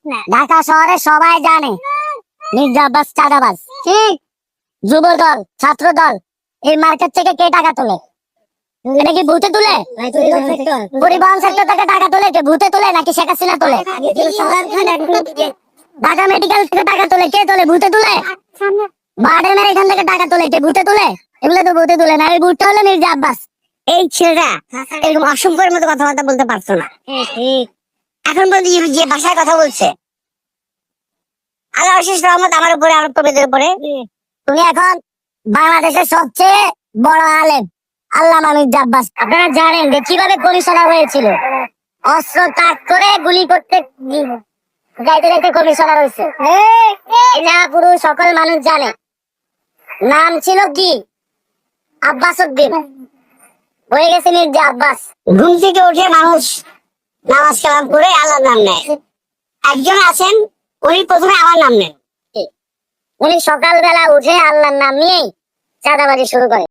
ঢাকা শহরে সবাই জানে মির্জা আব্বাস চাঁদাবাজ। ঠিক। যুব দল, ছাত্র দল, এই মার্কেট থেকে কে টাকা তোলে? এটা কি ভূতে তুলে? পরিবহন সেক্টর থেকে টাকা তোলে কে? ভূতে তোলে নাকি শেখ হাসিনা তোলে? ঢাকা মেডিকেল থেকে টাকা তোলে কে? তোলে ভূতে তুলে? বাডেনের এখান থেকে টাকা তোলে কে? ভূতে তুলে? এগুলো তো ভূতে তুলে না, এই ভূতটা হলো মির্জা আব্বাস। এই ছেলেটা এরকম অসভ্যের মতো কথাবার্তা বলতে পারতো না। এখন বলছি যে ভাষায় কথা বলছে। আল্লাহ অশেষ রহমত আমার উপরে, আমার প্রভেদের উপরে। তুমি এখন বাংলাদেশের সবচেয়ে বড় আলেম আল্লামা মির্জা আব্বাস। আপনারা জানেন যে কিভাবে কমিশনার হয়েছিল? অস্ত্র তাক করে গুলি করতে যাইতে যাইতে কমিশনার হয়েছে। এটা পুরো সকল মানুষ জানে। নাম ছিল কি? আব্বাস উদ্দিন। হয়ে গেছে মির্জা আব্বাস। ঘুম থেকে উঠে মানুষ নামাজ কালাম করে আল্লাহর নাম নেয়। একজন আছেন, উনি প্রথমে আমার নাম নেন। উনি সকালবেলা উঠে আল্লাহর নাম নিয়েই চাঁদাবাজি শুরু করে।